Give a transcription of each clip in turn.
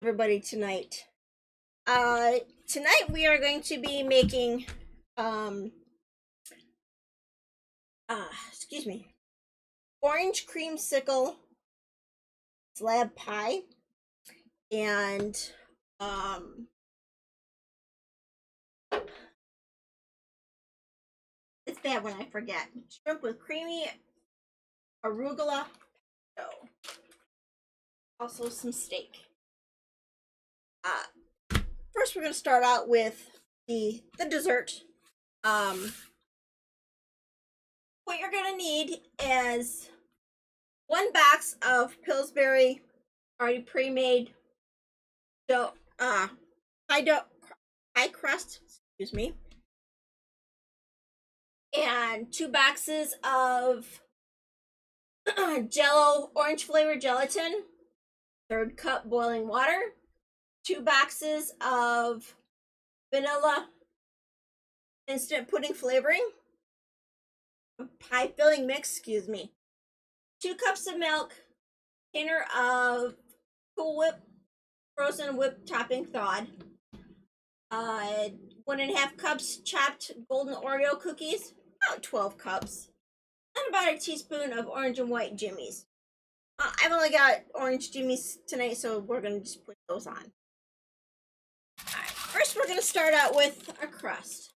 everybody tonight. Tonight we are going to be making um excuse me, orange creamsicle slab pie and it's bad when I forget. Shrimp with creamy arugula pesto. Also some steak. First we're going to start out with the dessert. What you're going to need is one box of Pillsbury already pre-made dough, high crust, excuse me, and 2 boxes of Jello orange flavored gelatin, 1/3 cup boiling water, 2 boxes of vanilla instant pudding flavoring, pie filling mix, excuse me, 2 cups of milk, container of Cool Whip frozen whipped topping thawed, 1.5 cups chopped golden Oreo cookies, about 12 cups, and about a teaspoon of orange and white jimmies. I've only got orange jimmies tonight, so we're going to just put those on. Alright, first we're going to start out with our crust.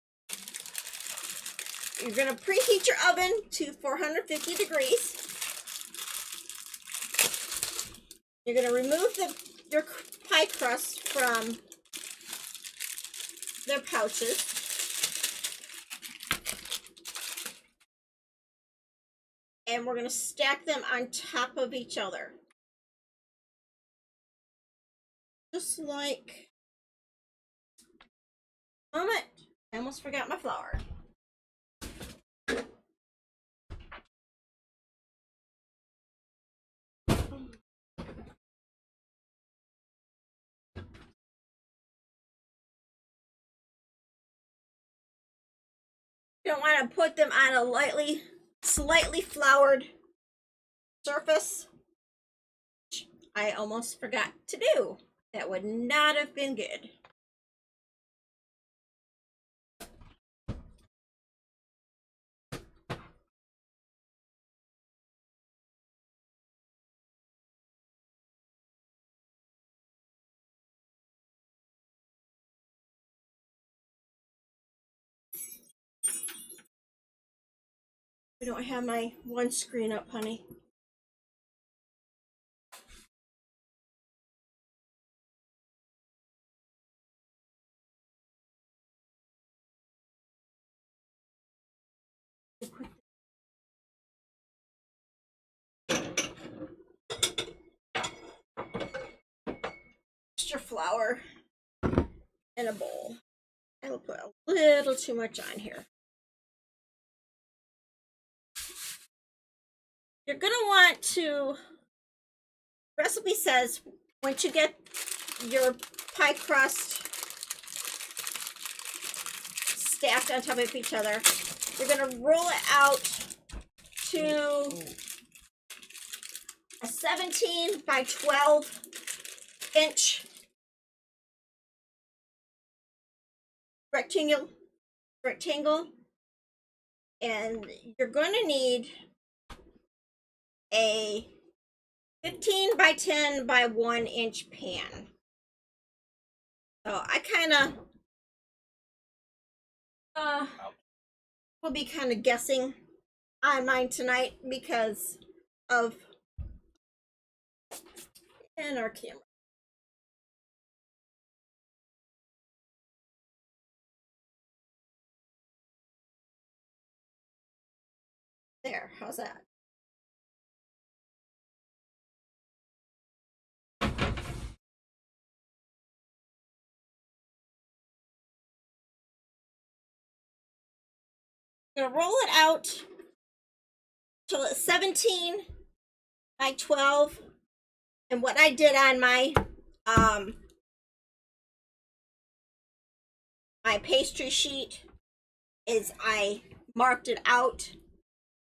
You're going to preheat your oven to 450 degrees. You're going to remove your pie crust from their pouches. And we're going to stack them on top of each other. Just like, moment, I almost forgot my flour. You don't want to put them on a slightly floured surface. I almost forgot to do. That would not have been good. I don't have my one screen up, honey. Extra flour in a bowl. I will put a little too much on here. You're going to want to, recipe says, once you get your pie crust stacked on top of each other, you're going to roll it out to a 17 by 12 inch rectangle, and you're going to need a 15 by 10 by 1 inch pan. So I kind of will be kind of guessing on mine tonight because of in our camera. There, how's that? I'm gonna roll it out till it's 17 by 12. And what I did on my my pastry sheet is I marked it out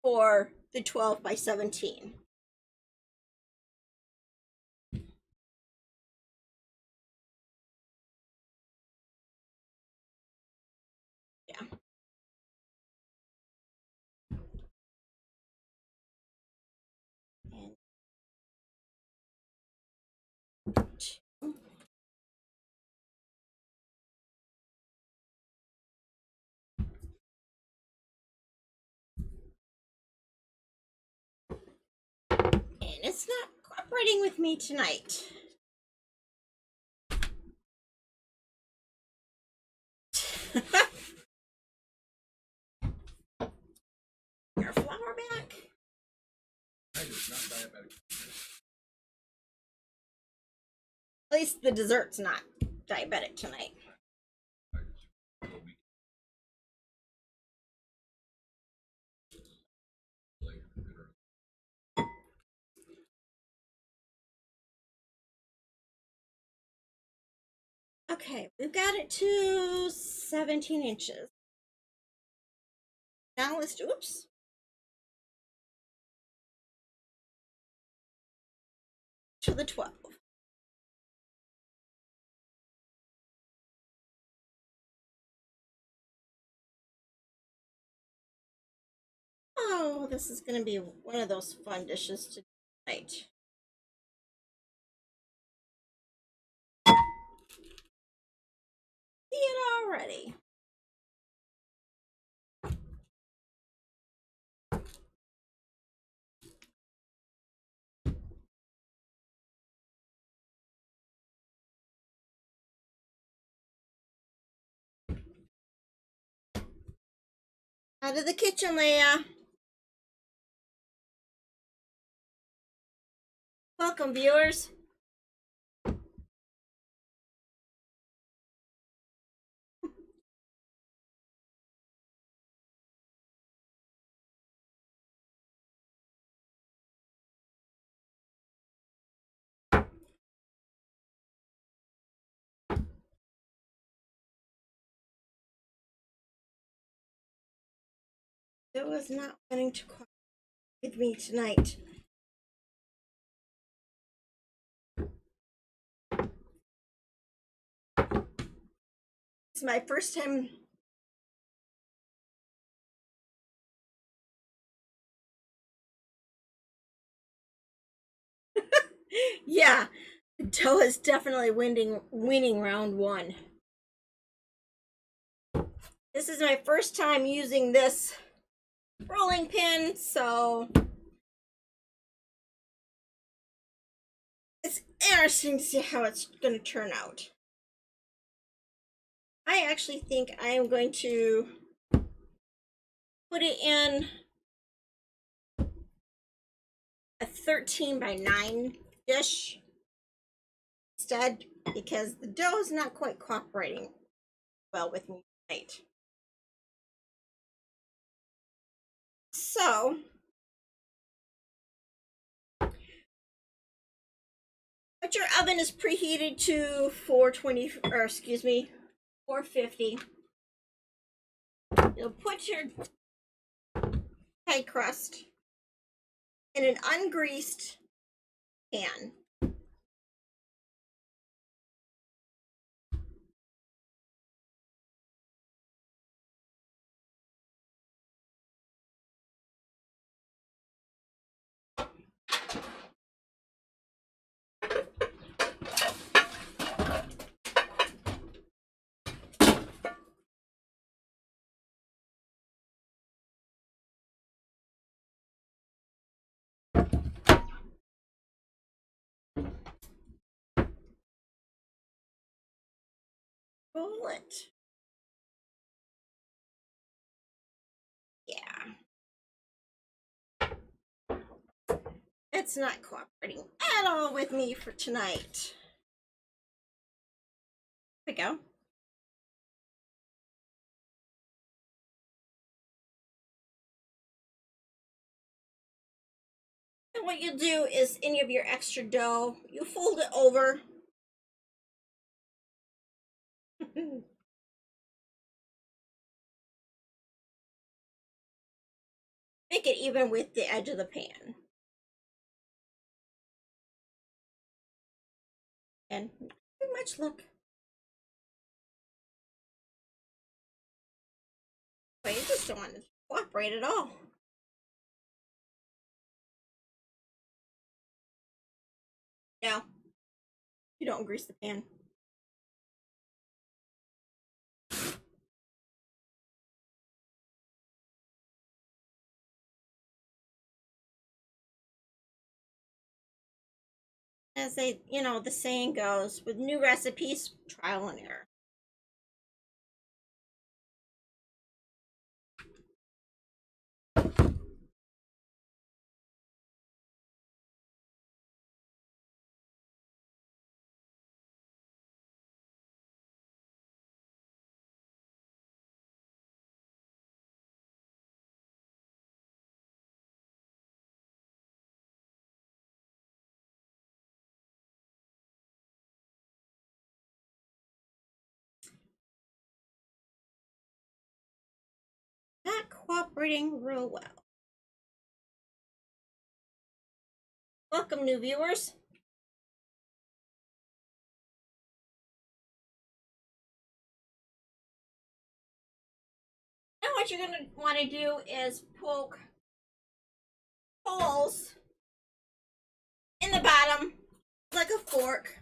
for the 12 by 17. And it's not cooperating with me tonight. Your flour back. At least the dessert's not diabetic tonight. Okay, we've got it to 17 inches. Now let's do, oops. To the 12. Oh, this is going to be one of those fun dishes tonight. See it already. Out of the kitchen, Leia. Welcome, viewers. It was not wanting to cooperate with me tonight. It's my first time. Yeah, the dough is definitely winning round one. This is my first time using this rolling pin, so it's interesting to see how it's going to turn out. I actually think I am going to put it in a 13 by 9 dish instead, because the dough is not quite cooperating well with me tonight. So, but your oven is preheated to 420, or excuse me, 450. You'll put your pie crust in an ungreased pan. Roll it. Yeah. It's not cooperating at all with me for tonight. There we go. And what you do is any of your extra dough, you fold it over. Make it even with the edge of the pan. And pretty much look. But you just don't want to cooperate at all. No. You don't grease the pan. As they, the saying goes, with new recipes, trial and error. Not cooperating real well. Welcome, new viewers. Now what you're going to want to do is poke holes in the bottom like a fork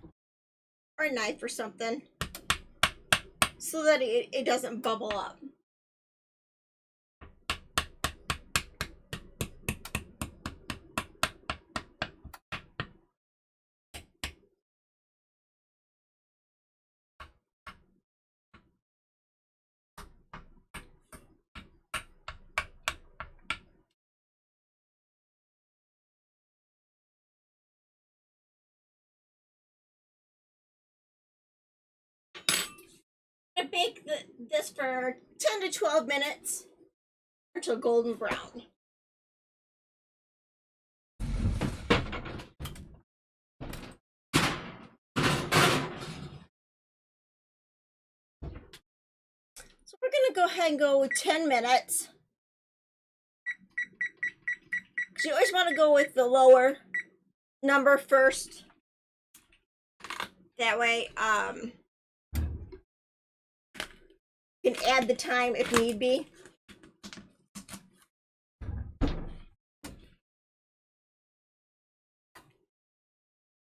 or a knife or something so that it doesn't bubble up. I'm going to bake this for 10 to 12 minutes until golden brown. So we're going to go ahead and go with 10 minutes. Because you always want to go with the lower number first. That way, you can add the time if need be.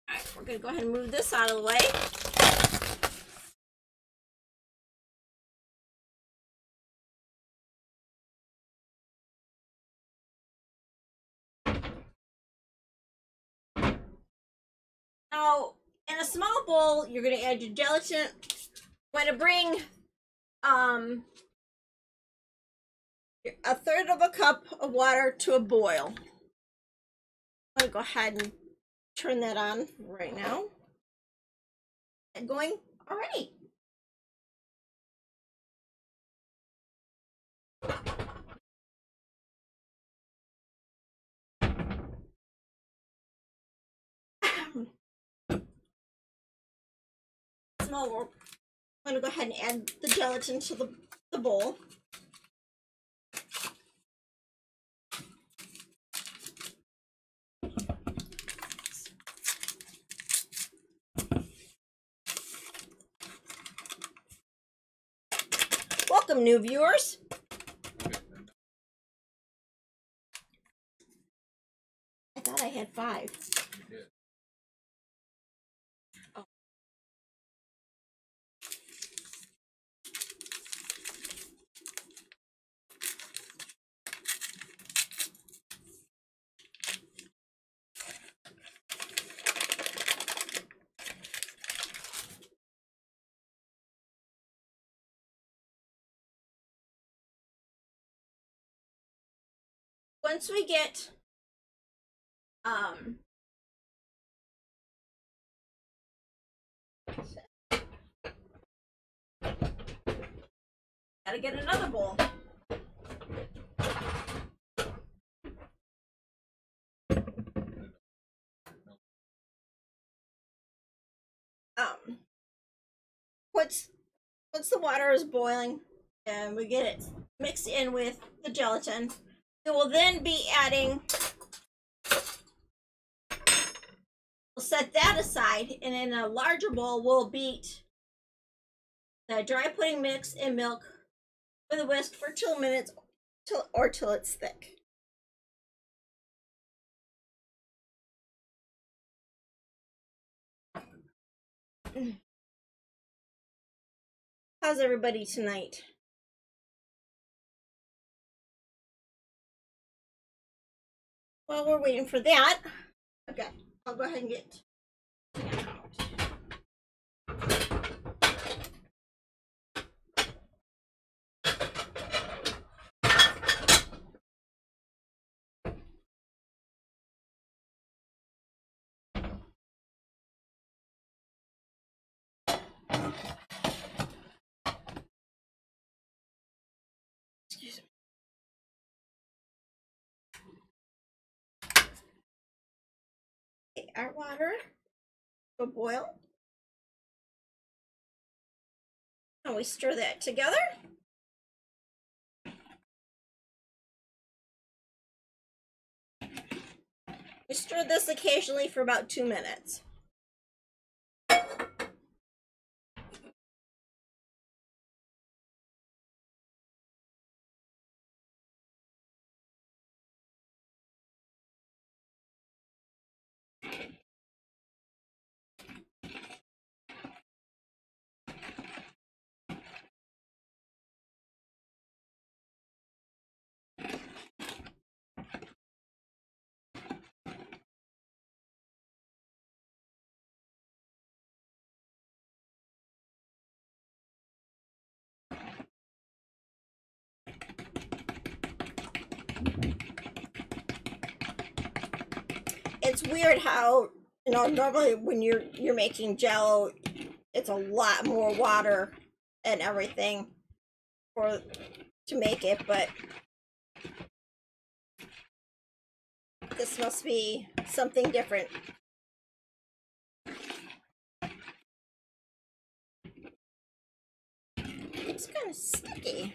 Alright, we're going to go ahead and move this out of the way. Now, in a small bowl, you're going to add your gelatin. I'm going to bring a third of a cup of water to a boil. I'm going to go ahead and turn that on right now. And going, all right. Small, I'm going to go ahead and add the gelatin to the bowl. Welcome, new viewers. I thought I had 5. Oh. Once we get gotta get another bowl. Once the water is boiling and we get it mixed in with the gelatin, we will then be adding, we'll set that aside, and in a larger bowl we'll beat the dry pudding mix and milk with a whisk for 2 minutes till it's thick. How's everybody tonight? While we're waiting for that, okay, I'll go ahead and get out. Excuse me. Okay, our water will boil. And we stir that together. We stir this occasionally for about 2 minutes. It's weird how, normally when you're making Jello, it's a lot more water and everything to make it, but this must be something different. It's kind of sticky.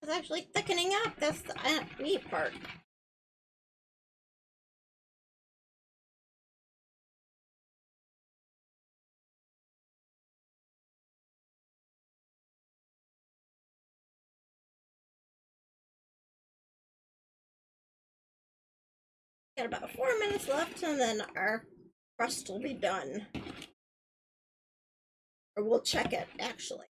It's actually thickening up. That's the neat part. Got about 4 minutes left, and then our crust will be done. Or we'll check it, actually.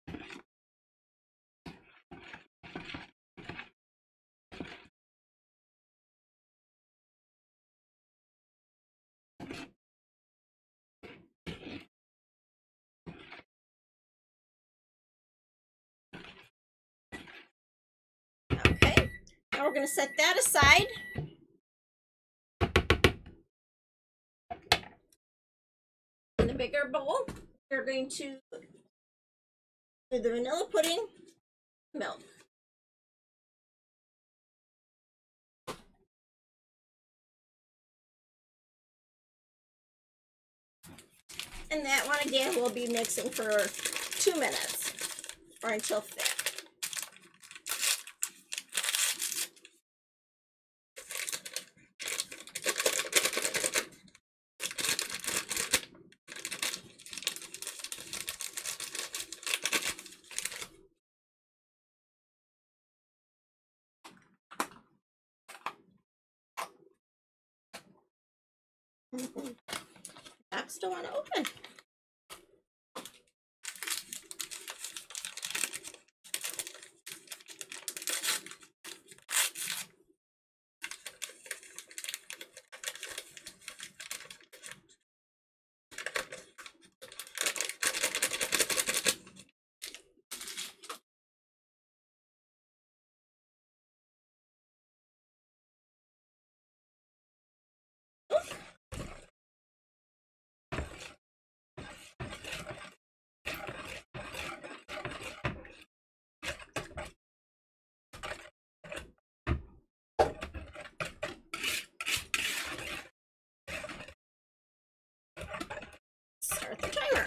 Okay, now we're going to set that aside. In a bigger bowl, we're going to do the vanilla pudding, milk. And that one again we'll be mixing for 2 minutes or until thick. Taps don't want to open. Start the timer.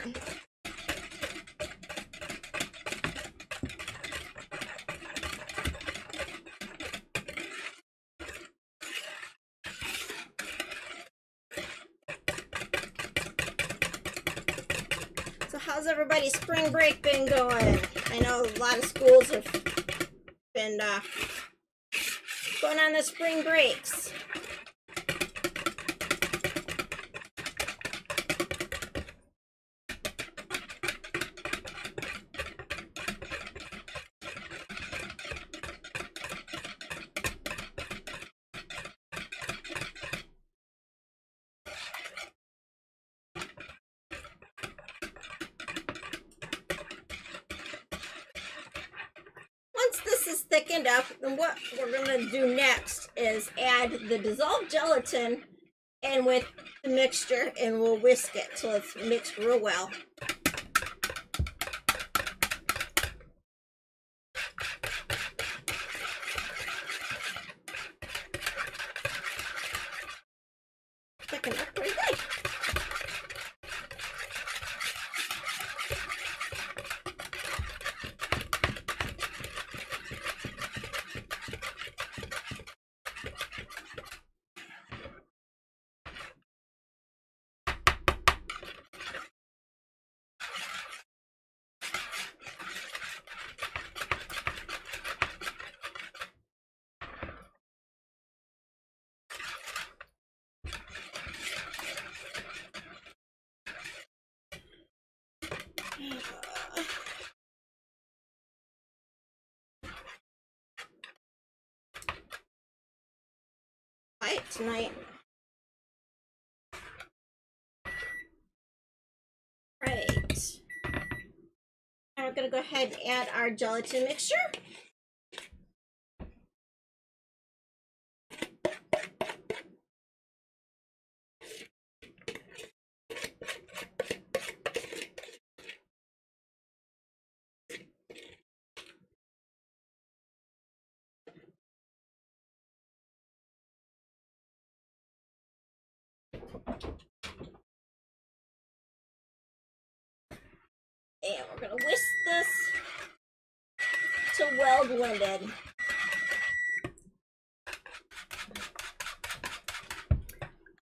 how's everybody's spring break been going? I know a lot of schools have been going on the spring breaks. Once this is thickened up, then what we're going to do next is add the dissolved gelatin in with the mixture, and we'll whisk it till it's mixed real well. Thicken up pretty good. Fight tonight. Right. Now we're going to go ahead and add our gelatin mixture. And we're going to whisk this to well blended.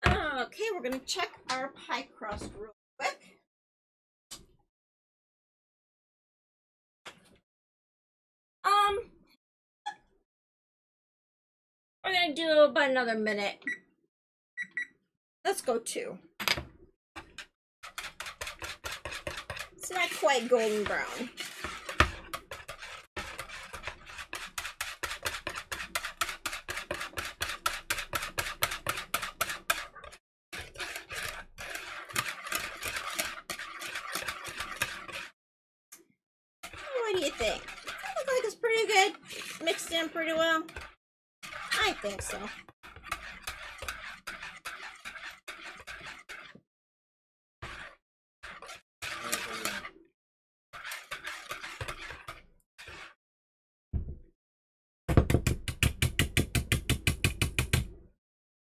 Okay, we're going to check our pie crust real quick. We're going to do about another minute. Let's go 2. It's not quite golden brown. What do you think? That looks like it's pretty good. Mixed in pretty well. I think so.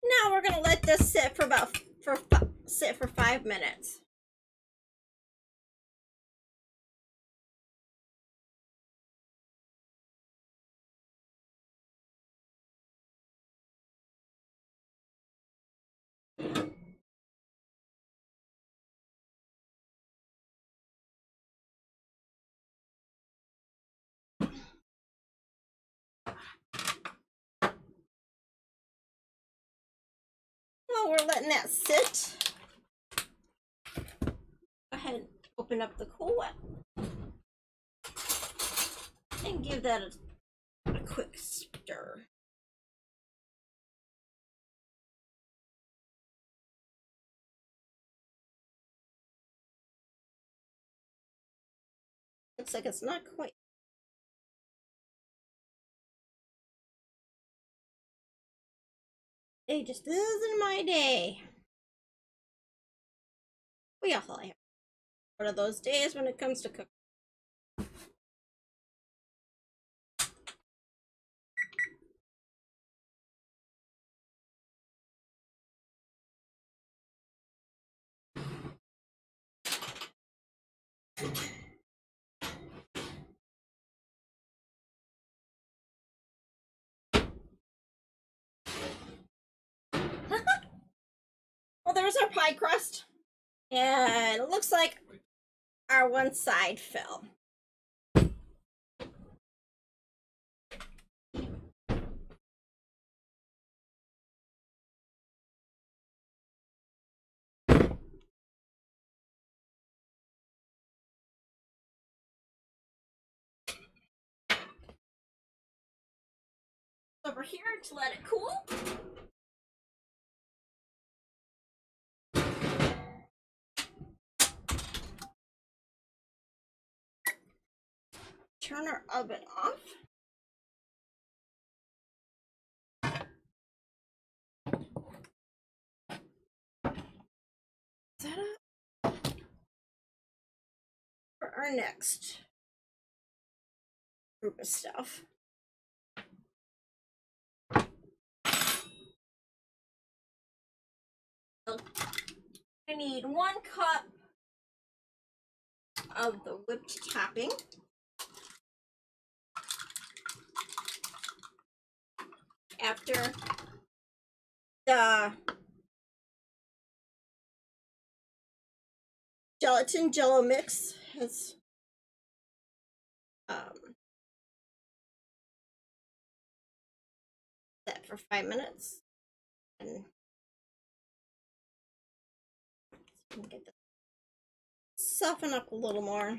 Now we're gonna let this sit for about sit for 5 minutes. While we're letting that sit, go ahead and open up the Cool Whip and give that a quick stir. Looks like it's not quite. It just isn't my day. We all have one of those days when it comes to cooking. Well, there's our pie crust, and it looks like our one side fill. Over here to let it cool. Turn our oven off. Set up for our next group of stuff. So I need 1 cup of the whipped topping. After the gelatin jello mix has set for 5 minutes, and get this soften up a little more.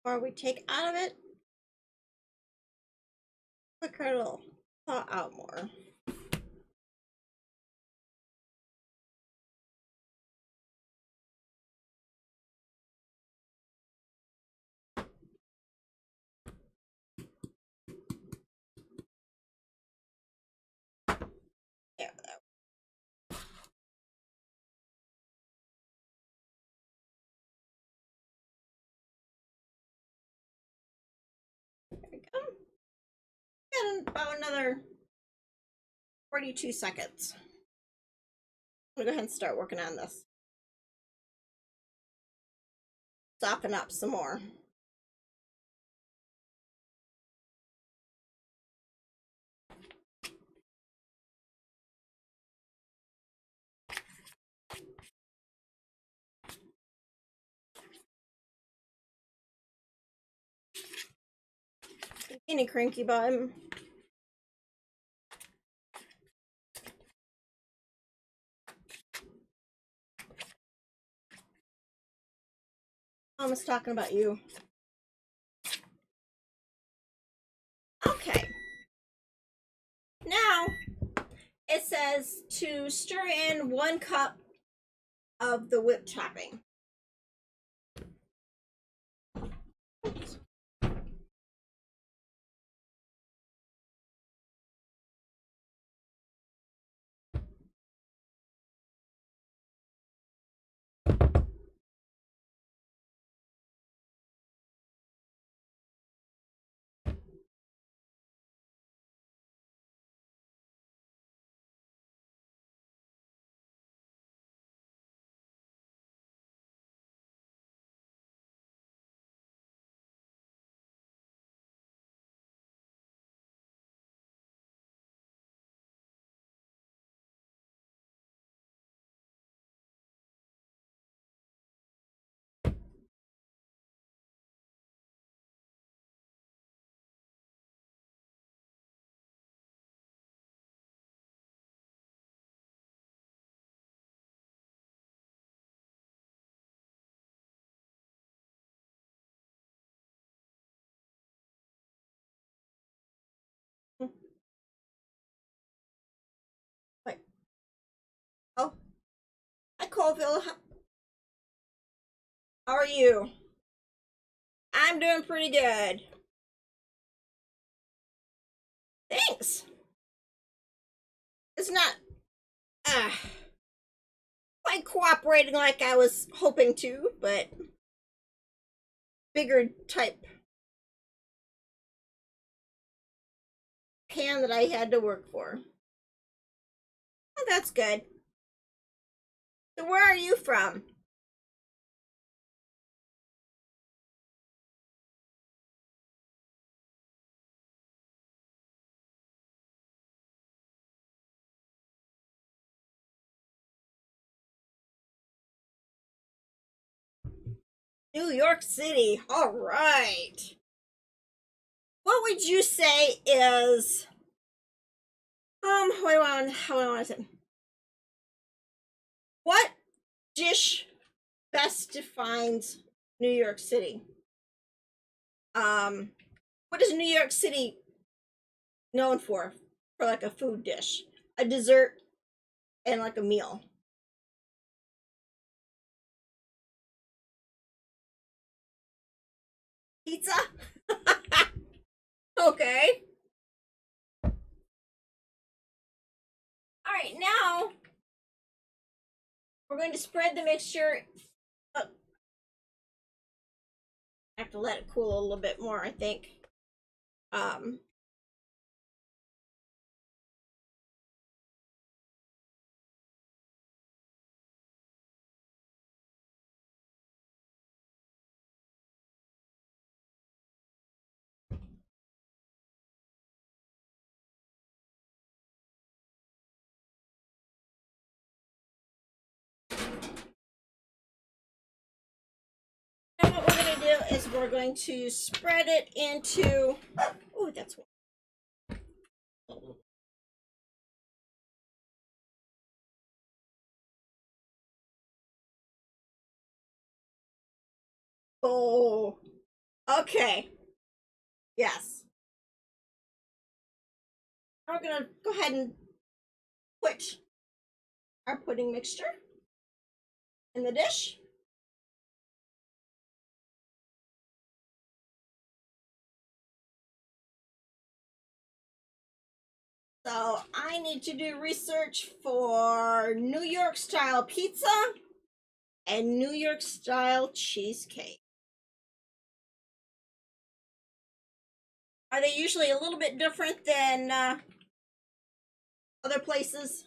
Or we take out of it, quicker it'll thaw out more. There we go. And about another 42 seconds. I'm gonna go ahead and start working on this. Soften up some more. Any cranky bun. Mama's talking about you. Okay. Now it says to stir in 1 cup of the whipped topping. Oops. Wait. Oh. Hi, Colville. How are you? I'm doing pretty good. Thanks. It's not uh, quite cooperating like I was hoping to, but bigger type pan that I had to work for. Oh, that's good. So where are you from? New York City. All right. What would you say is how do I want to say? What dish best defines New York City? Um, what is New York City known for? For like a food dish, a dessert, and like a meal. Pizza. Okay. All right. Now we're going to spread the mixture. Oh, I have to let it cool a little bit more, I think. Um, and what we're going to do is we're going to spread it into. Oh, that's one. Oh, okay. Yes. Now we're going to go ahead and put our pudding mixture in the dish. So I need to do research for New York style pizza and New York style cheesecake. Are they usually a little bit different than other places?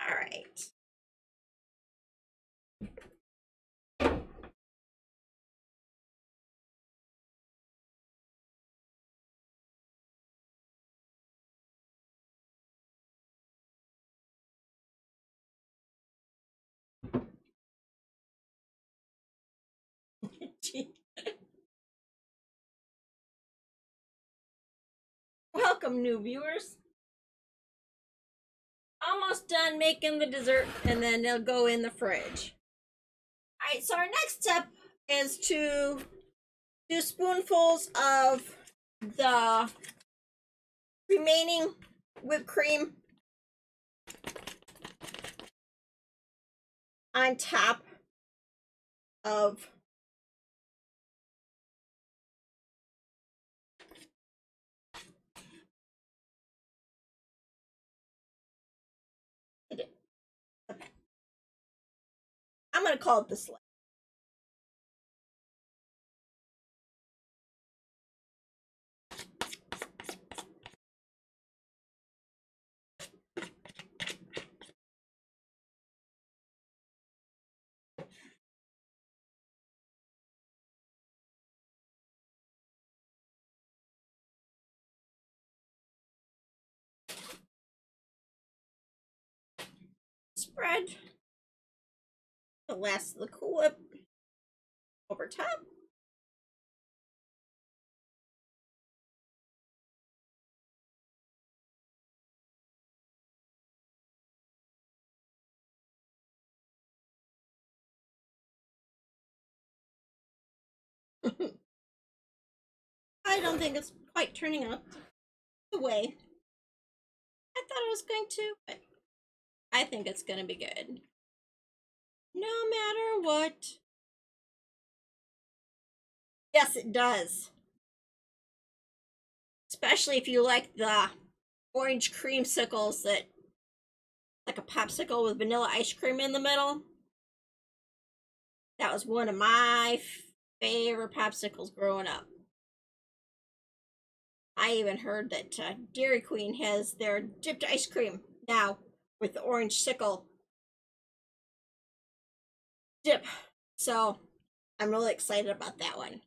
All right. Welcome, new viewers. Almost done making the dessert, and then they'll go in the fridge. All right, so our next step is to do spoonfuls of the remaining whipped cream on top of I'm going to call it the slab. Spread the last of the Cool Whip over top. I don't think it's quite turning out the way I thought it was going to, but I think it's going to be good. No matter what. Yes, it does. Especially if you like the orange creamsicles that, like a popsicle with vanilla ice cream in the middle. That was one of my favorite popsicles growing up. I even heard that Dairy Queen has their dipped ice cream now with the orange sickle dip. So I'm really excited about that one.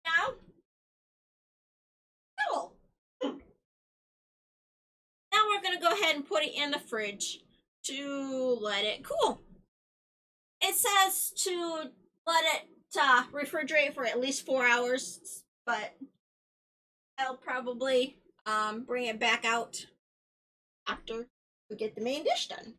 Now, cool. Now we're going to go ahead and put it in the fridge to let it cool. It says to let it refrigerate for at least 4 hours, but I'll probably bring it back out after we get the main dish done.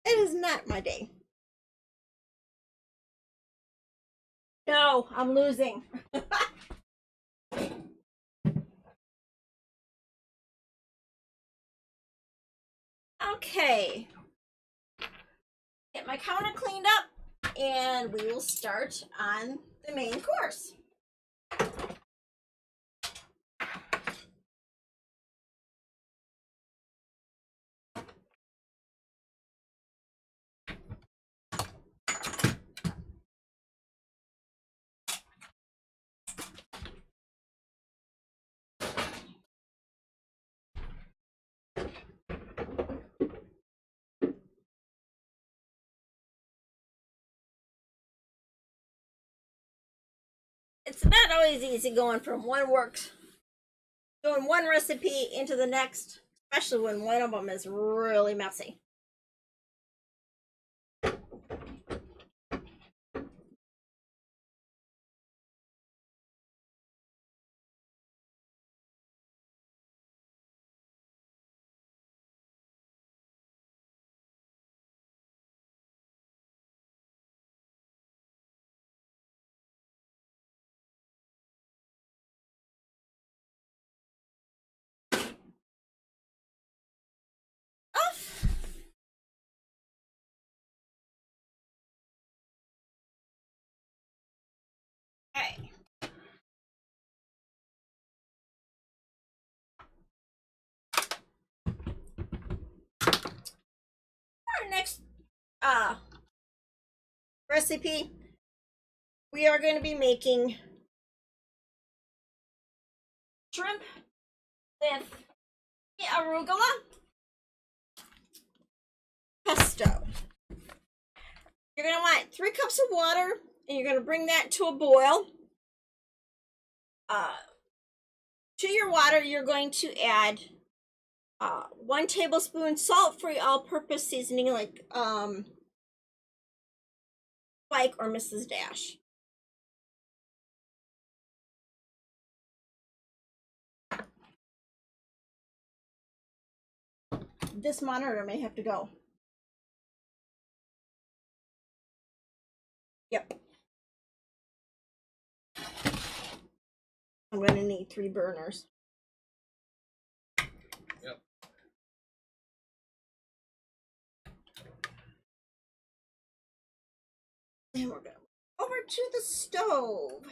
It is not my day. No, I'm losing. Okay. Get my counter cleaned up and we will start on the main course. It's not always easy going from doing one recipe into the next, especially when one of them is really messy. Off. Okay. Our next recipe, we are going to be making shrimp with the arugula pesto. You're going to want 3 cups of water and you're going to bring that to a boil. To your water, you're going to add 1 tablespoon salt-free all-purpose seasoning like Spike or Mrs. Dash. This monitor may have to go. Yep. I'm going to need 3 burners. Yep. And we're going over to the stove.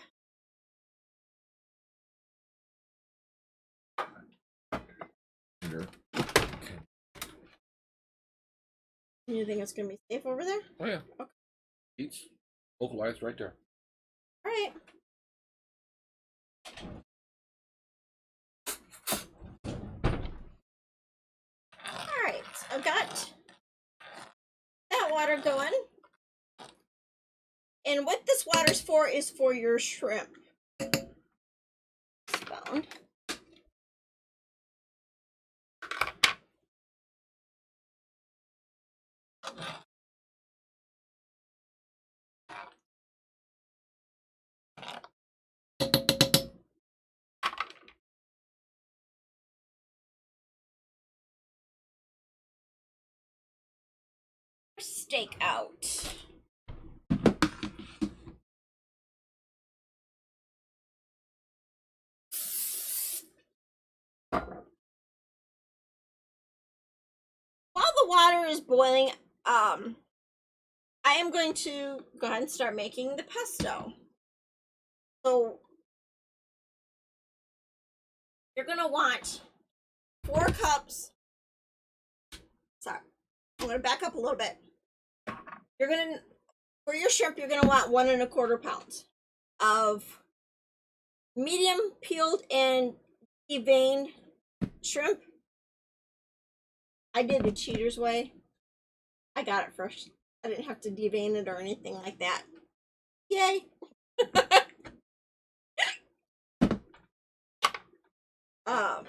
You think it's gonna be safe over there? Oh yeah. Okay. Heat's localized right there. All right. All right. I've got that water going. And what this water's for is for your shrimp. Spoon. Steak out. While the water is boiling, I am going to go ahead and start making the pesto. So you're gonna want 4 cups. Sorry, I'm gonna back up a little bit. You're gonna, for your shrimp, you're gonna want 1¼ pounds of medium peeled and deveined shrimp. I did the cheater's way. I got it first. I didn't have to devein it or anything like that. Yay! um,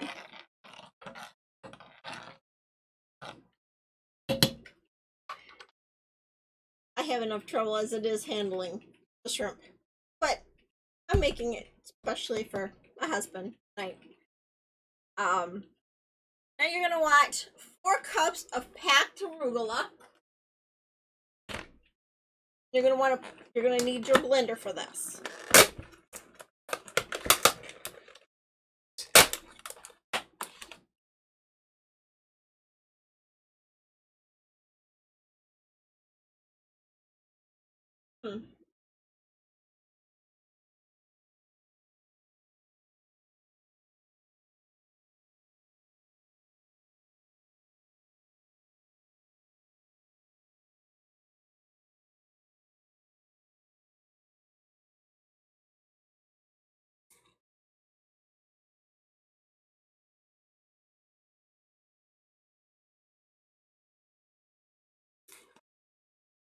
I have enough trouble as it is handling the shrimp, but I'm making it especially for my husband tonight. Now you're gonna want 4 cups of packed arugula. You're gonna need your blender for this.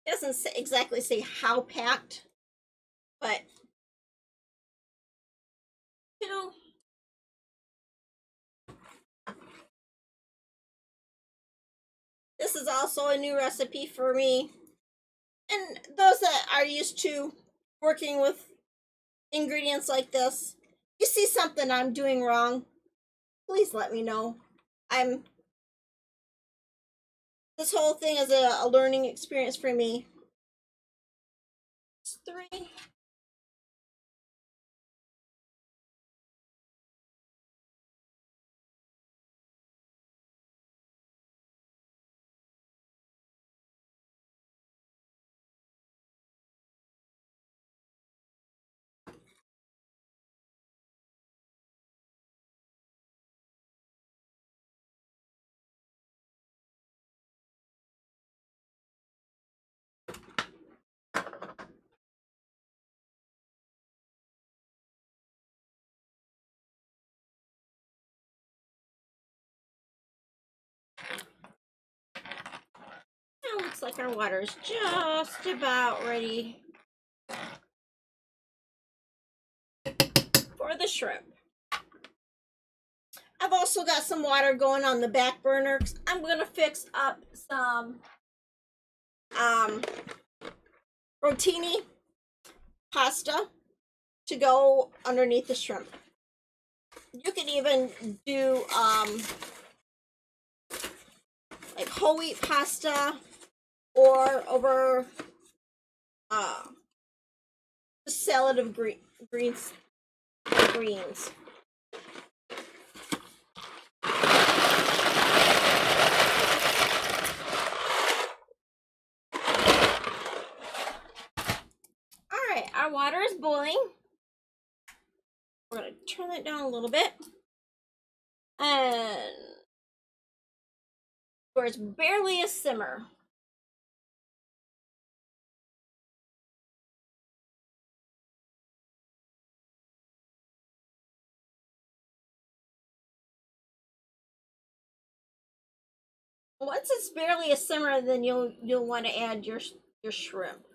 It doesn't exactly say how packed, but you know, this is also a new recipe for me. And those that are used to working with ingredients like this, you see something I'm doing wrong, please let me know. This whole thing is a learning experience for me. It's 3. It looks like our water is just about ready for the shrimp. I've also got some water going on the back burner. I'm gonna fix up some rotini pasta to go underneath the shrimp. You can even do like whole wheat pasta or over a salad of greens. Alright, our water is boiling. We're going to turn that down a little bit. And where it's barely a simmer. Once it's barely a simmer, then you'll want to add your shrimp.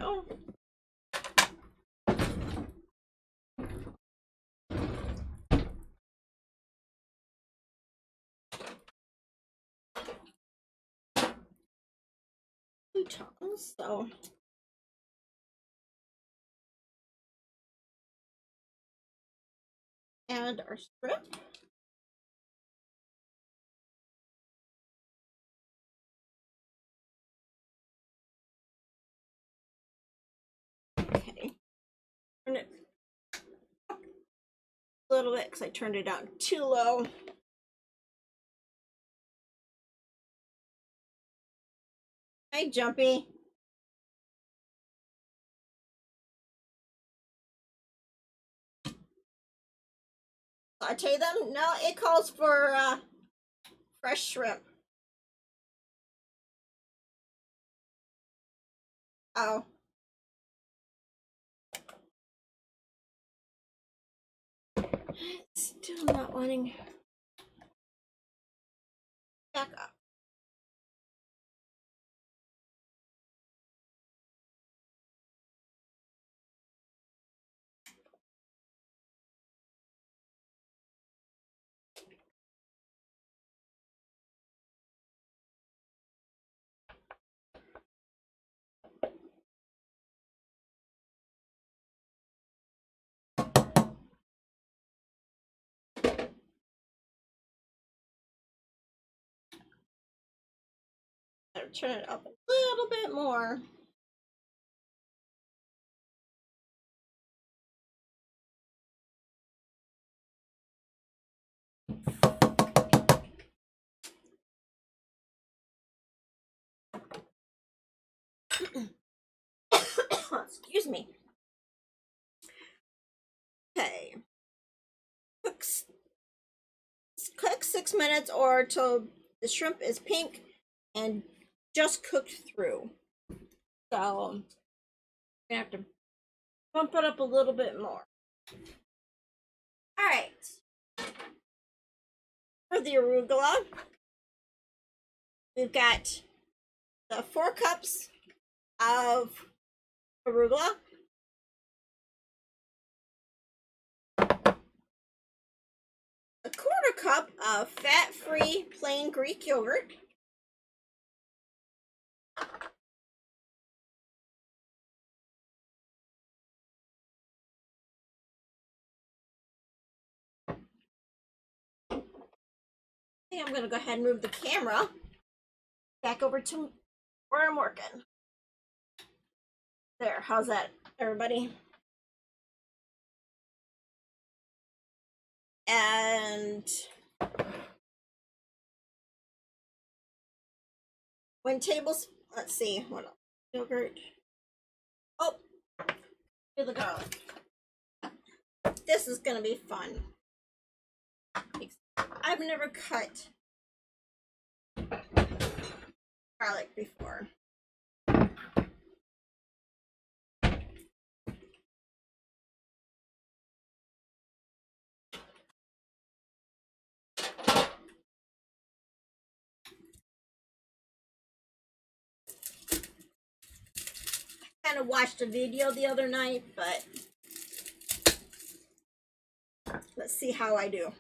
Oh. Two tongs, so add our shrimp. Okay. Turn it up a little bit because I turned it down too low. Hi, Jumpy. Saute them? No, it calls for fresh shrimp. Oh. Still not wanting back up. Better turn it up a little bit more. Excuse me. Okay. Cook 6 minutes or till the shrimp is pink and just cooked through. So I'm gonna have to bump it up a little bit more. All right. For the arugula, we've got the 4 cups of arugula, a 1/4 cup of fat-free plain Greek yogurt, I think I'm going to go ahead and move the camera back over to where I'm working. There, how's that, everybody? And 1 tablespoon, let's see, what else? Yogurt. Oh, do the garlic. This is going to be fun. I've never cut garlic before. Kind of watched a video the other night, but let's see how I do.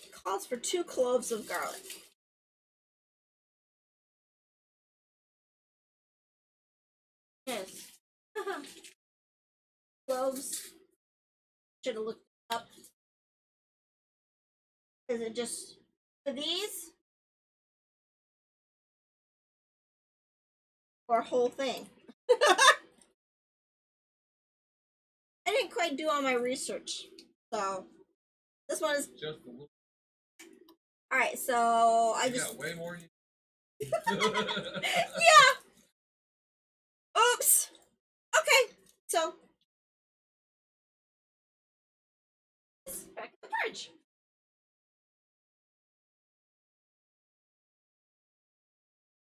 It calls for 2 cloves of garlic. Yes. Cloves. Should have looked up. Is it just for these? Or whole thing? I didn't quite do all my research, so this one is Just a little. all right. So I You just got way more. yeah. Oops. Okay. So back in the fridge.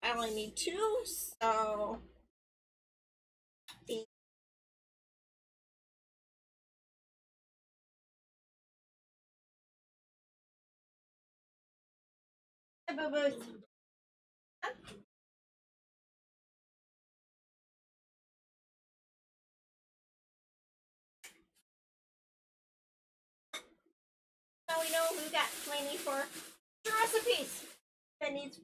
I only need 2, so the boo-boos. Now we know who got Flaney for the recipes. That needs.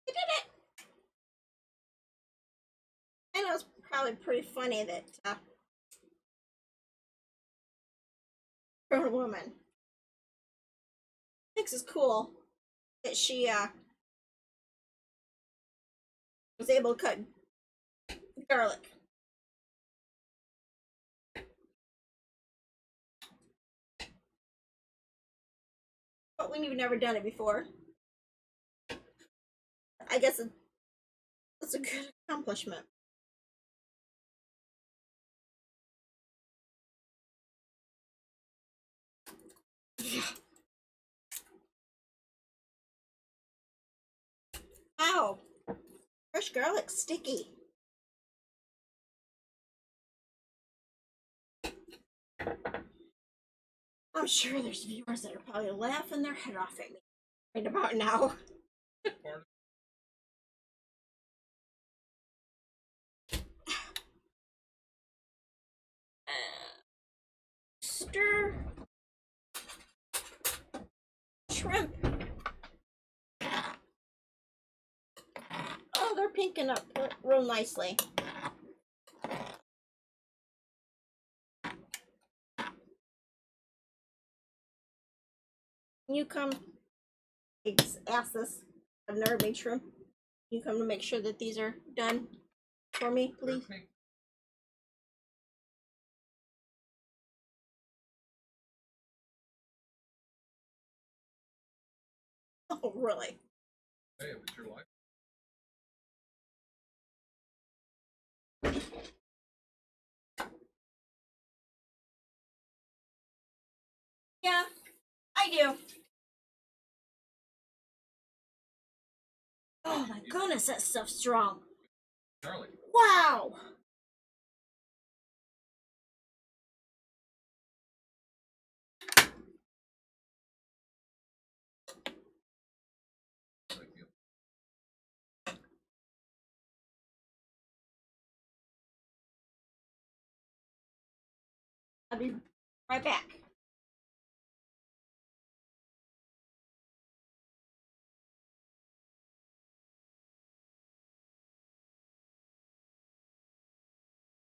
We did it. I know it's probably pretty funny that grown woman thinks it's cool that she was able to cut garlic. But we've never done it before. I guess it's a good accomplishment. Wow, fresh garlic, sticky. I'm sure there's viewers that are probably laughing their head off at me right about now. Stir shrimp. Oh, they're pinking up real nicely. You come ask this. I've never made shrimp. You come to make sure that these are done for me, please. Oh, really? Hey, it was your life. Yeah, I do. Oh my goodness, that stuff's strong. Charlie. Wow. I'll be right back.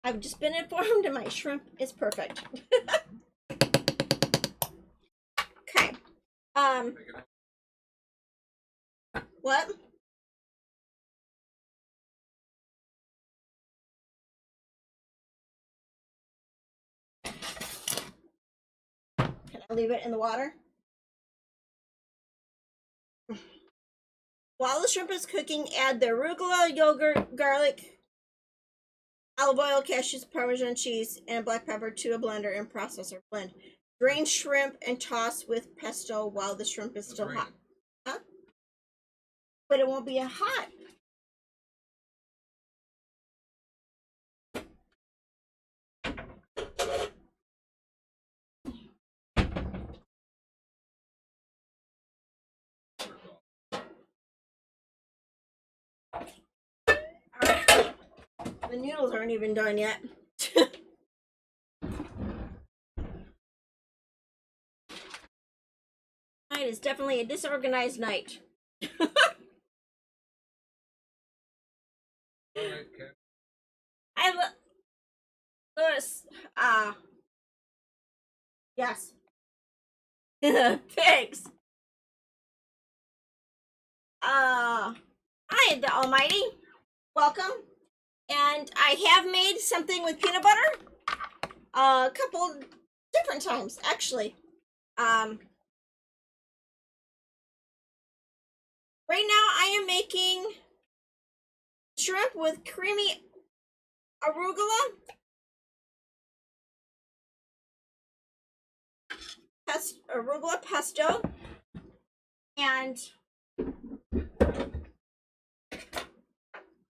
I've just been informed and my shrimp is perfect. Okay. What? Can I leave it in the water? While the shrimp is cooking, add the arugula, yogurt, garlic, olive oil, cashews, Parmesan cheese, and black pepper to a blender and process or blend. Drain shrimp and toss with pesto while the shrimp is still hot. Huh? But it won't be hot. Alright. The noodles aren't even done yet. Tonight is definitely a disorganized night. Alright, Cat. Lewis, yes. Pigs. Hi, the Almighty. Welcome. And I have made something with peanut butter a couple different times, actually. Right now I am making shrimp with creamy arugula, arugula pesto, and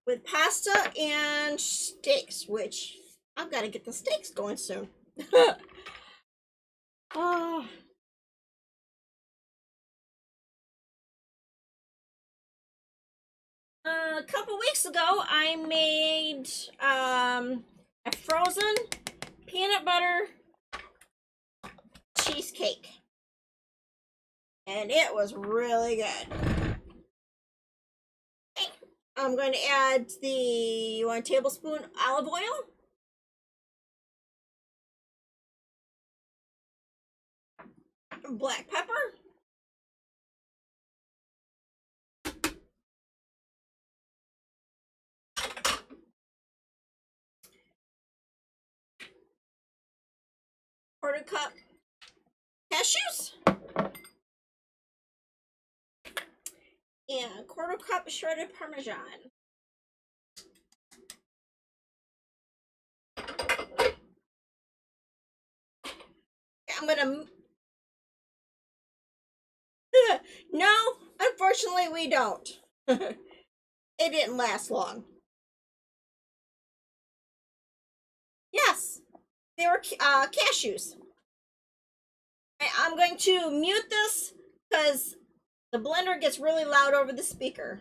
with pasta and steaks, which I've got to get the steaks going soon. Oh. A couple weeks ago, I made a frozen peanut butter cheesecake, and it was really good. Okay. I'm going to add the 1 tablespoon olive oil, black pepper, quarter cup cashews, and quarter cup shredded Parmesan. I'm gonna. No, unfortunately, we don't. It didn't last long. Yes, they were cashews. I'm going to mute this because the blender gets really loud over the speaker.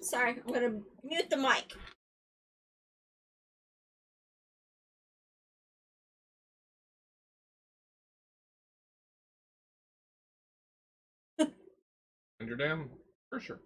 Sorry, I'm going to mute the mic. And you're down? For sure.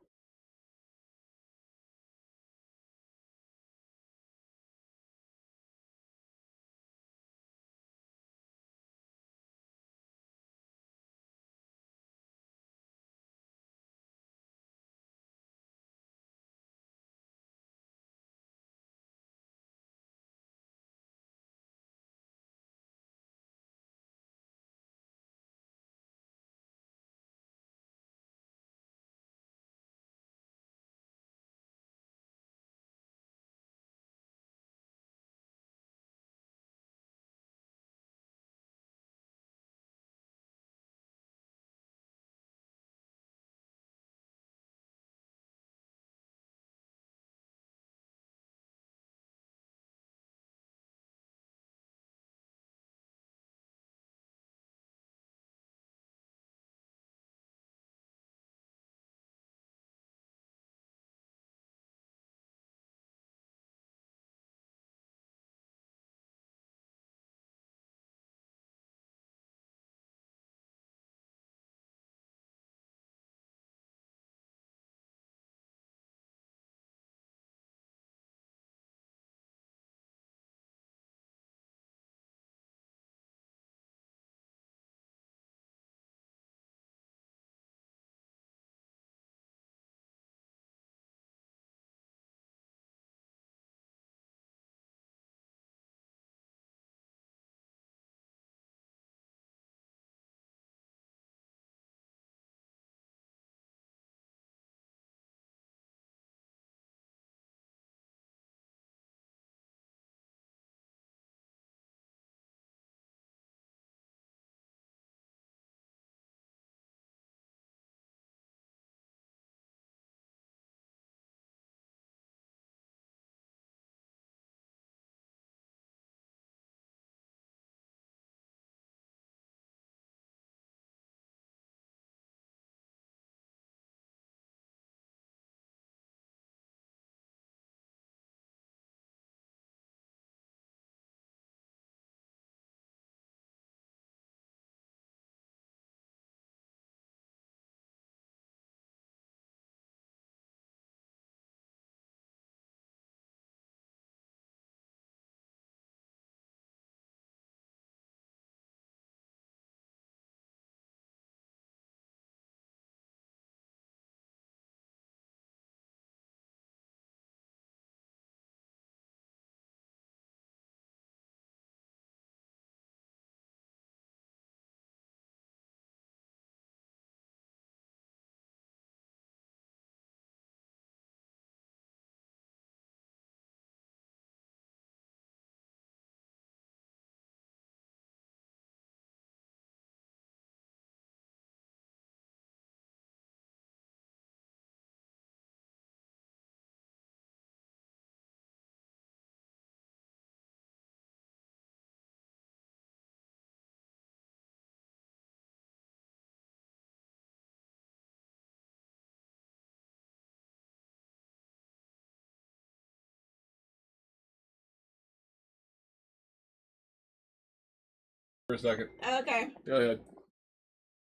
for a second. Okay. Go ahead.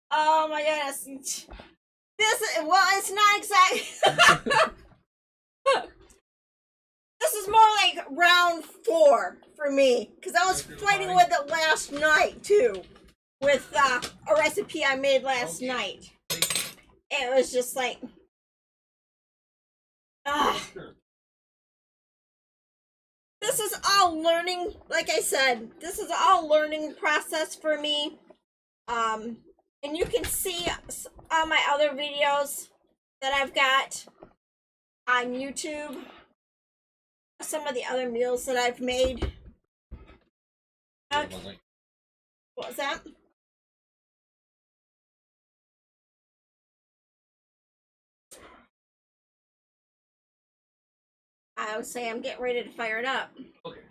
Oh my goodness. Well, it's not exactly. This is more like round 4 for me, because I was fighting with it last night too, with a recipe I made last night. It was just like, this is all learning. Like I said, this is all learning process for me. And you can see all my other videos that I've got on YouTube. Some of the other meals that I've made. Okay. What was that? I would say I'm getting ready to fire it up. Okay.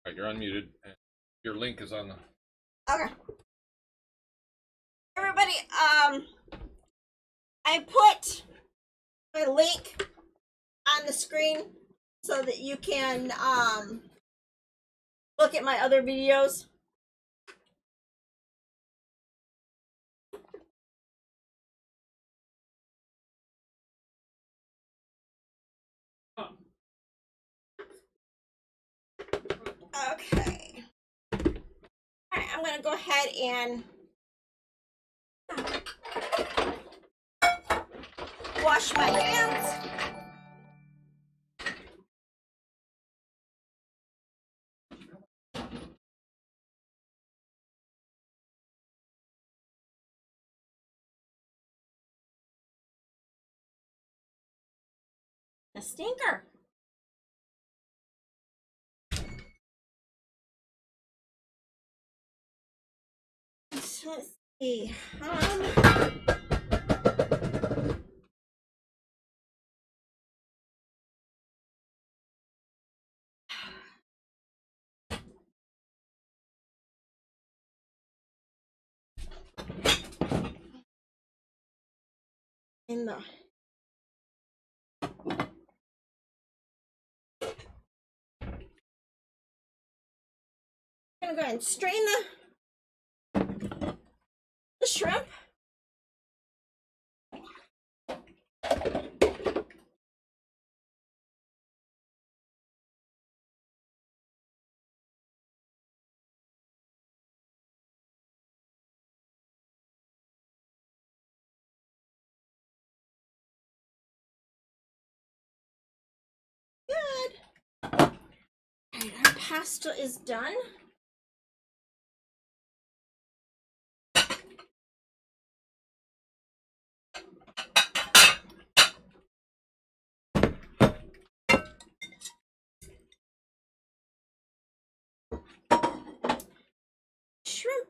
All right, you're unmuted. Your link is on the. Okay. Everybody, I put my link on the screen so that you can look at my other videos. Okay. Alright, I'm gonna go ahead and wash my hands. A stinker. So let's see. In the I'm gonna go ahead and strain the shrimp. Good. Alright, our pasta is done. Shrimp.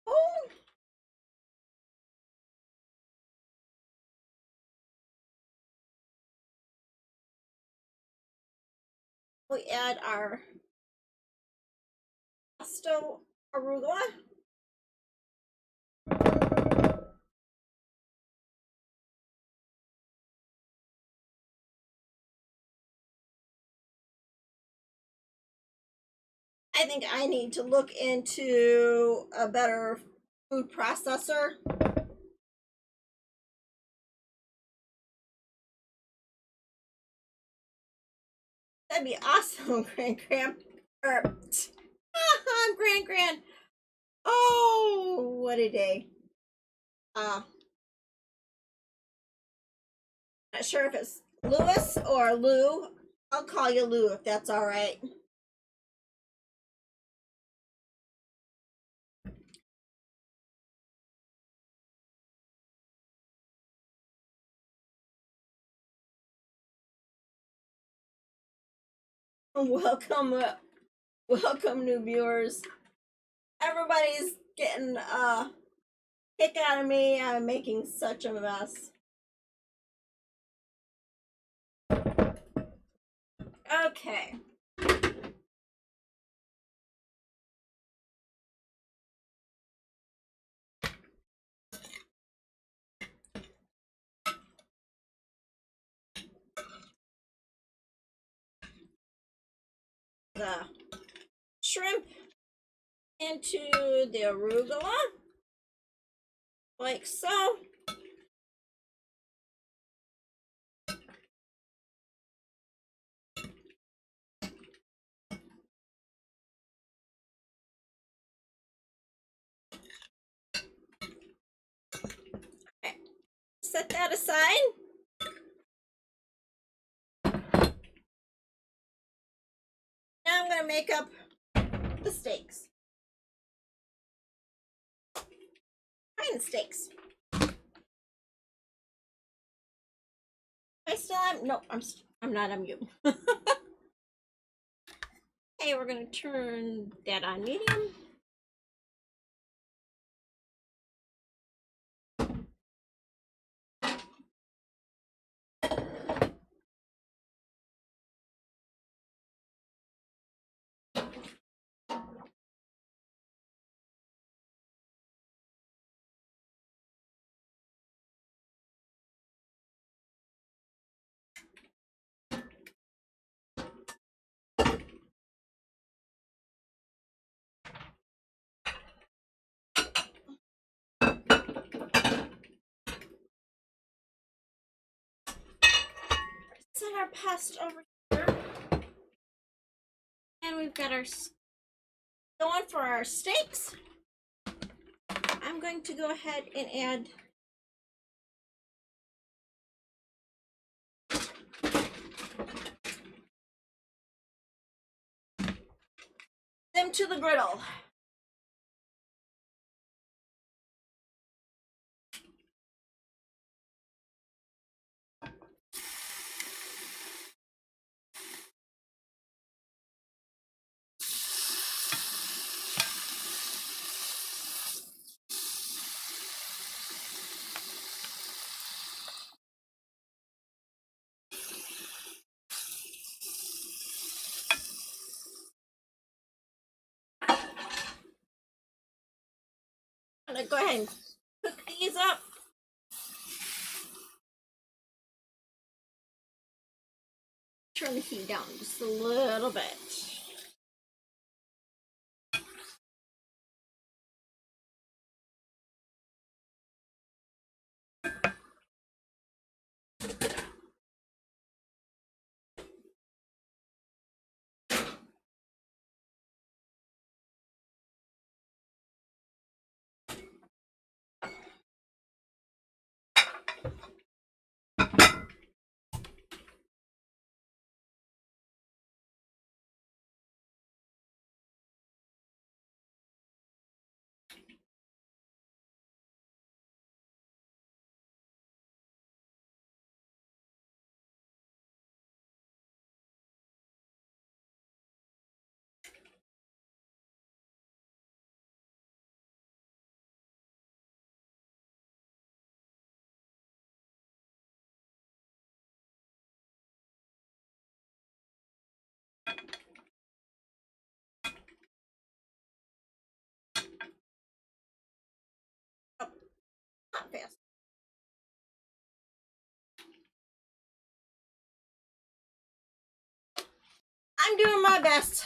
Oh. We add our pesto arugula. I think I need to look into a better food processor. That'd be awesome, Grand Cram. Grand. Oh, what a day. Not sure if it's Lewis or Lou. I'll call you Lou if that's all right. Welcome, welcome, new viewers. Everybody's getting a kick out of me. I'm making such a mess. Okay. The shrimp into the arugula, like so. Okay. Set that aside. Now I'm going to make up the steaks. Fine steaks. I still am. No, I'm not on mute. Okay, we're going to turn that on medium. Set our past over here. And we've got our going for our steaks. I'm going to go ahead and add them to the griddle. I'm gonna go ahead and cook these up. Turn the heat down just a little bit. Oh, not fast. I'm doing my best.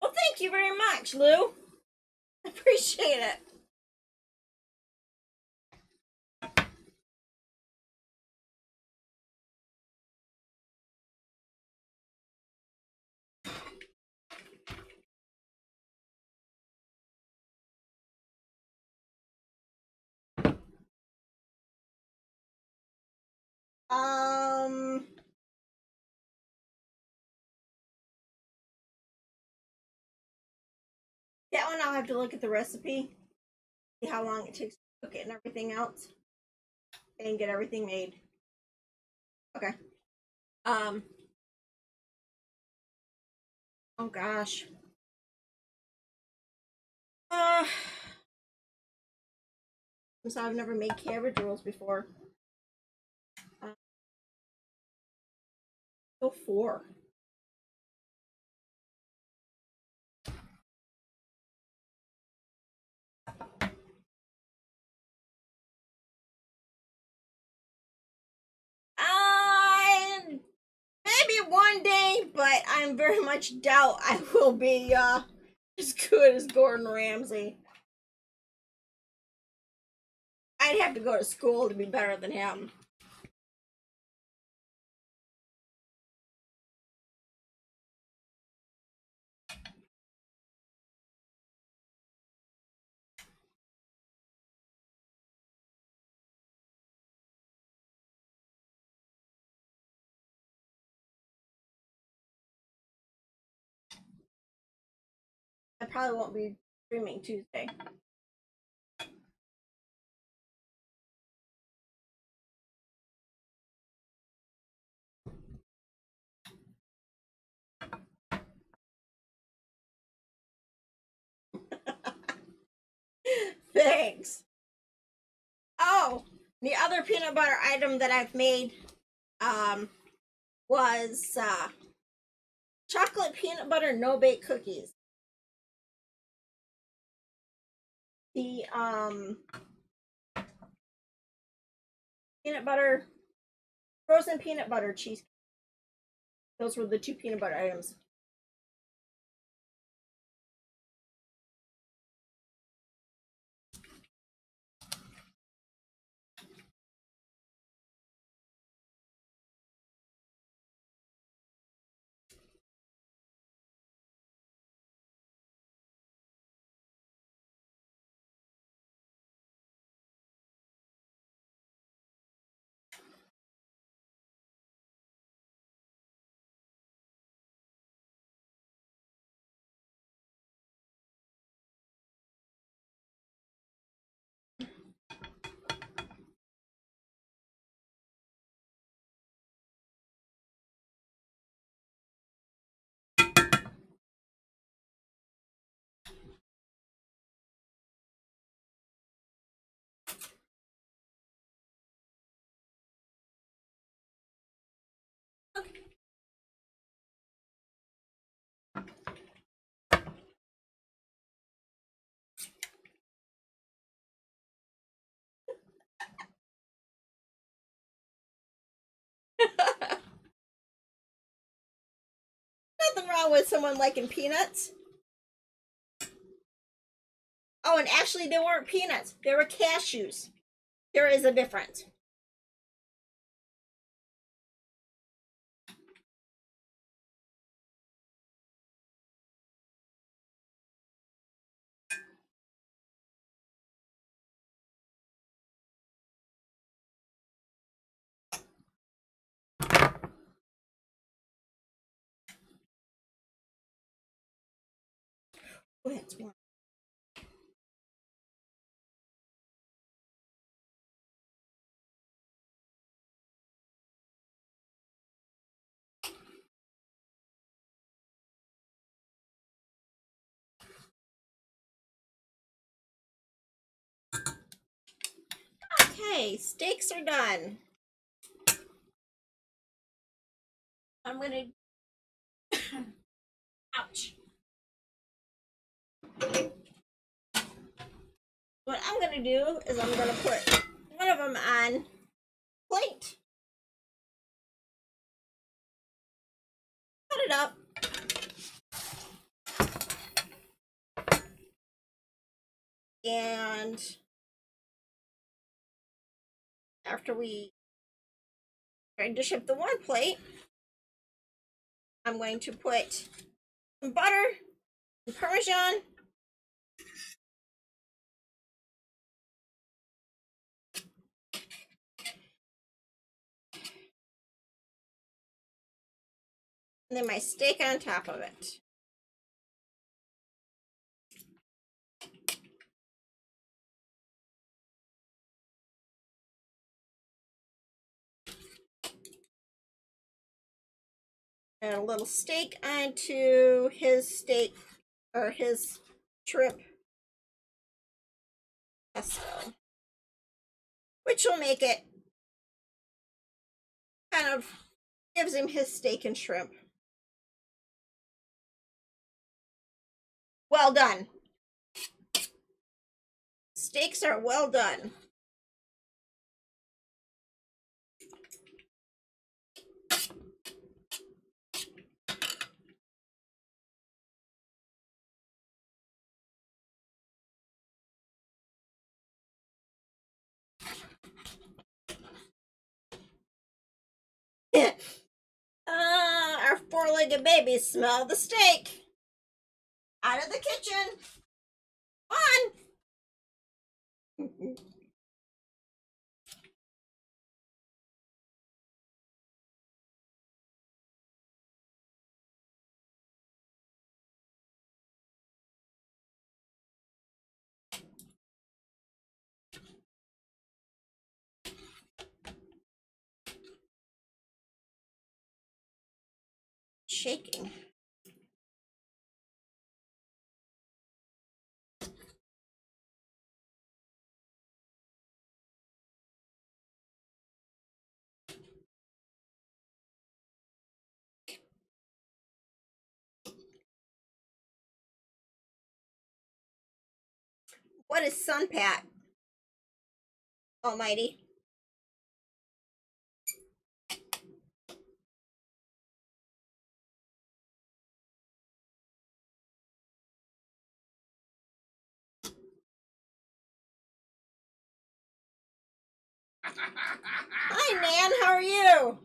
Well, thank you very much, Lou. I appreciate it. That one I'll have to look at the recipe, see how long it takes to cook it and everything else, and get everything made. Okay. Oh gosh. So I've never made cabbage rolls before. Go 4. Maybe one day, but I'm very much doubt I will be as good as Gordon Ramsay. I'd have to go to school to be better than him. I probably won't be streaming Tuesday. Thanks. Oh, the other peanut butter item that I've made was chocolate peanut butter no bake cookies. The peanut butter, frozen peanut butter cheesecake. Those were the 2 peanut butter items. Nothing wrong with someone liking peanuts. Oh, and actually, they weren't peanuts. They were cashews. There is a difference. Oh, that's one. Okay, steaks are done. I'm gonna. Ouch. What I'm gonna do is I'm gonna put one of them on plate. Cut it up. And after we dish up the one plate, I'm going to put some butter, some Parmesan, And then my steak on top of it. And a little steak onto his steak, or his shrimp pesto, which will make it kind of gives him his steak and shrimp. Well done. Steaks are well done. Our four-legged babies smell the steak. Out of the kitchen. On. Shaking. What is Sunpat? Almighty. Hi, Nan. How are you?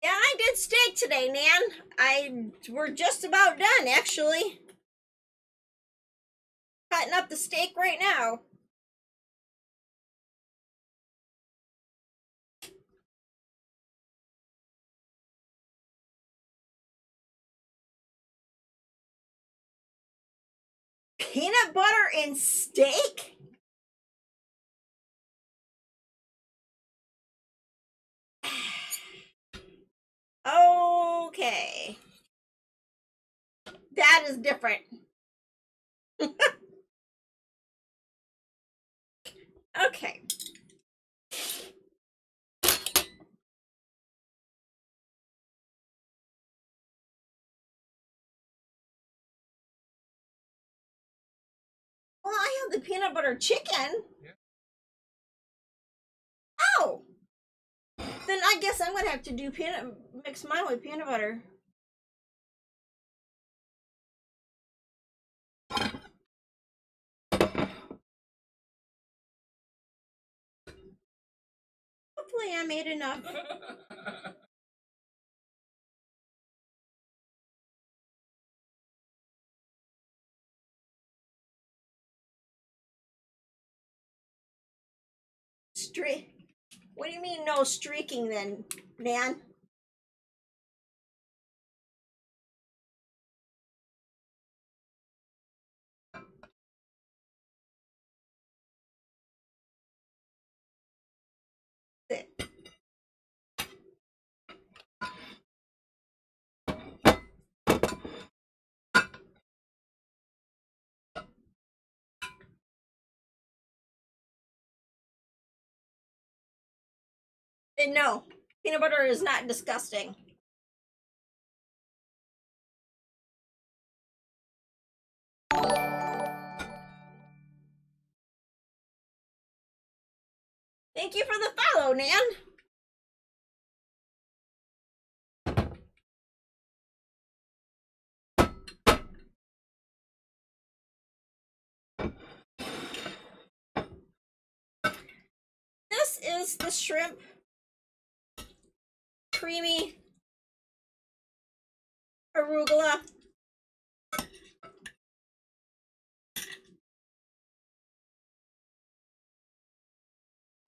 Yeah, I did steak today, Nan. We're just about done, actually. Cutting up the steak right now. Peanut butter and steak? Okay. That is different. Okay. Well, I have the peanut butter chicken. Yeah. Oh. Then I guess I'm gonna have to do mix mine with peanut butter. Hopefully I made enough. What do you mean no streaking then, man? And no, peanut butter is not disgusting. Thank you for the follow, Nan. This is the shrimp creamy arugula.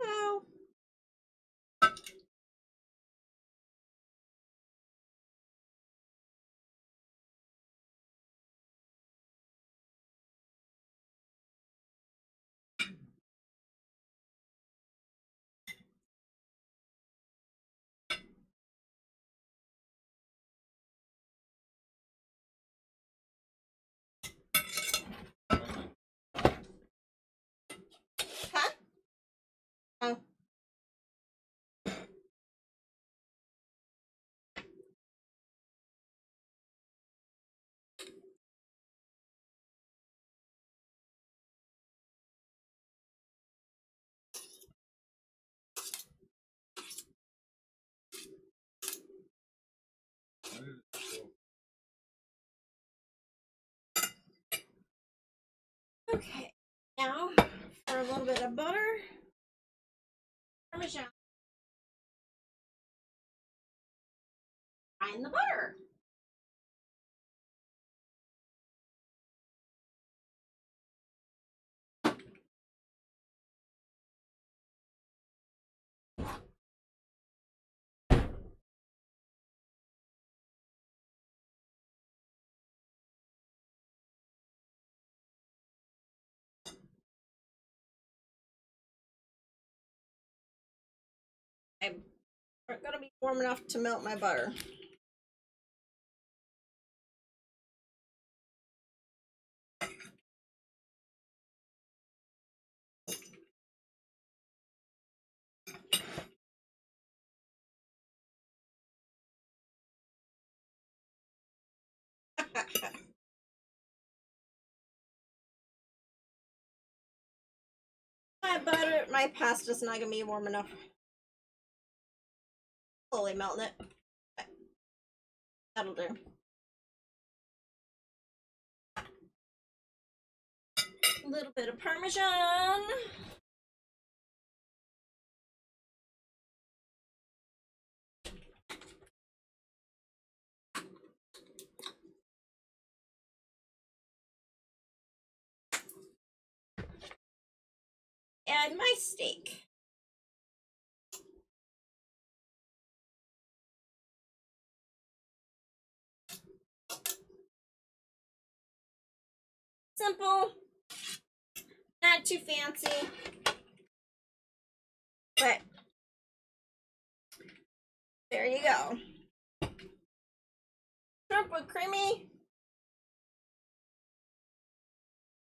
Oh. Okay, now for a little bit of butter, Parmesan. Frying the butter. I'm gonna be warm enough to melt my butter. My pasta's not gonna be warm enough. Slowly melting it. Okay. That'll do. A little bit of Parmesan. And my steak. Simple, not too fancy, but there you go. Shrimp with creamy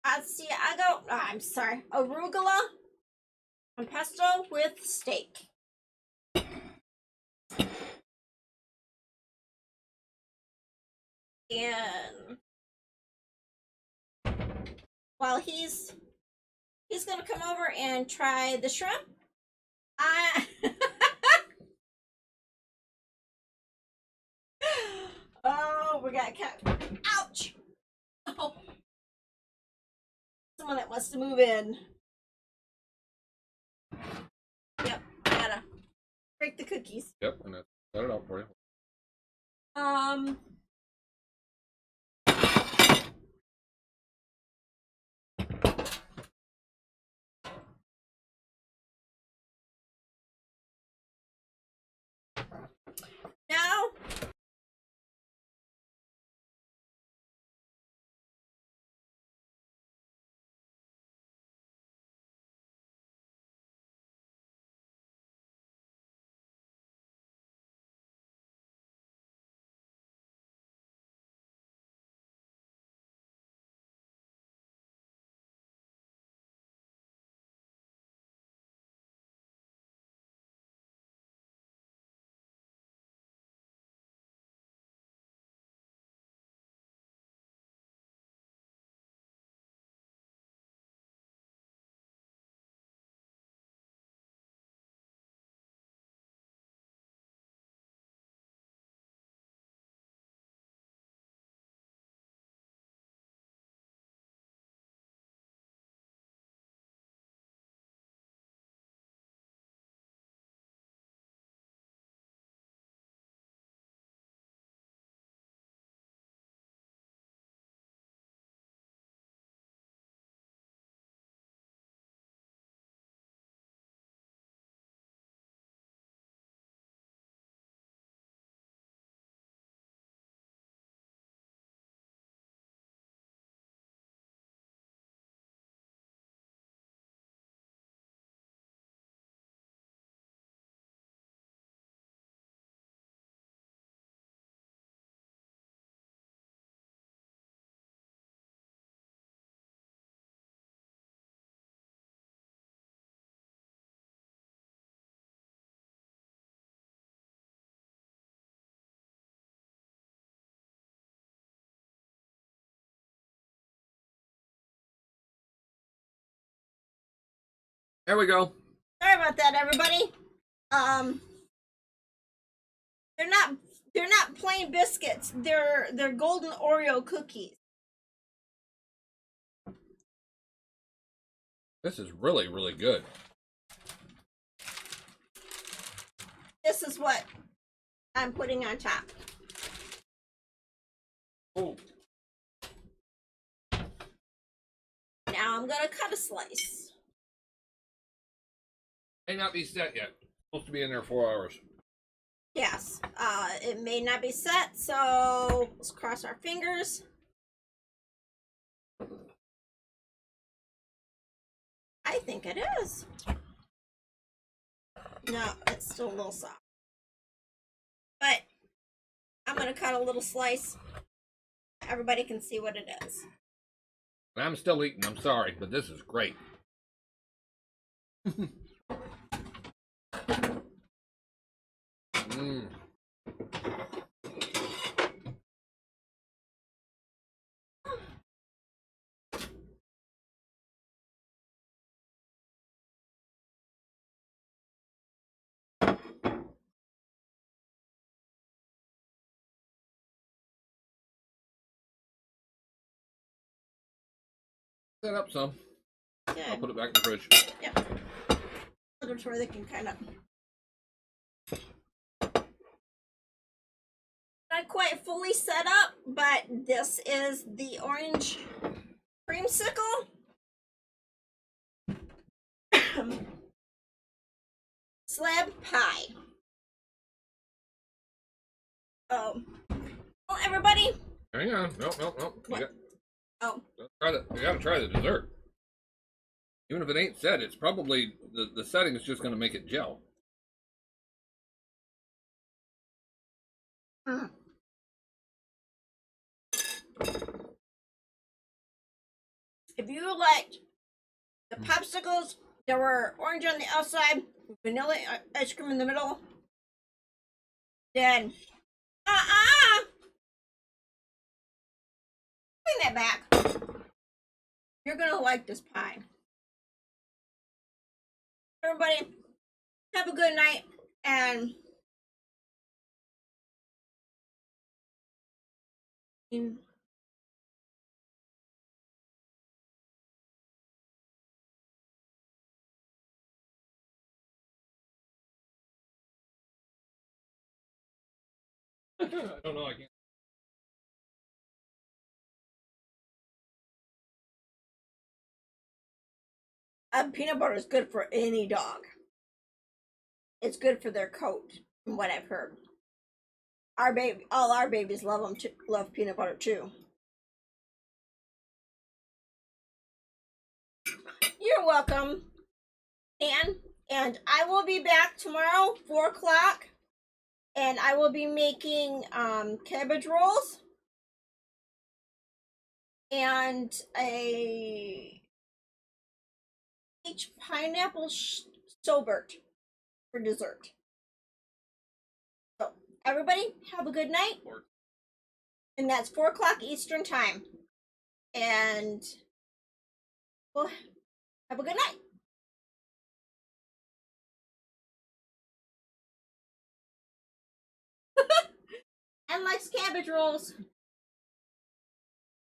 Asiago. Oh, I'm sorry, arugula and pesto with steak. And while he's gonna come over and try the shrimp, oh, we got cat. Ouch! Oh, someone that wants to move in. Yep, gotta break the cookies. Yep, and that's set it up for you. Now There we go. sorry about that, everybody. Um, they're not plain biscuits. They're golden Oreo cookies. This is really, really good. This is what I'm putting on top. Oh. Now I'm gonna cut a slice. May not be set yet. Supposed to be in there 4 hours. Yes, it may not be set, so let's cross our fingers. I think it is. No, it's still a little soft. But I'm gonna cut a little slice. Everybody can see what it is. I'm still eating. I'm sorry, but this is great. Mmm. Set up some. Good. I'll put it back in the fridge. Yep. Put them to where they can kind of. Not quite fully set up, but this is the orange creamsicle slab pie. Oh, well, everybody. Hang on. Nope. What? Oh. You gotta try the dessert. Even if it ain't set, it's probably the setting is just gonna make it gel. Mm. If you liked the popsicles that were orange on the outside, vanilla ice cream in the middle, then bring that back. You're gonna like this pie. Everybody, have a good night, and I don't know. I can't. peanut butter is good for any dog. It's good for their coat, from what I've heard. All our babies love them. Love peanut butter too. You're welcome, and I will be back tomorrow, 4 o'clock, and I will be making cabbage rolls and a peach pineapple sorbet for dessert. So everybody, have a good night, and that's 4 o'clock Eastern time, and well, have a good night. And likes cabbage rolls.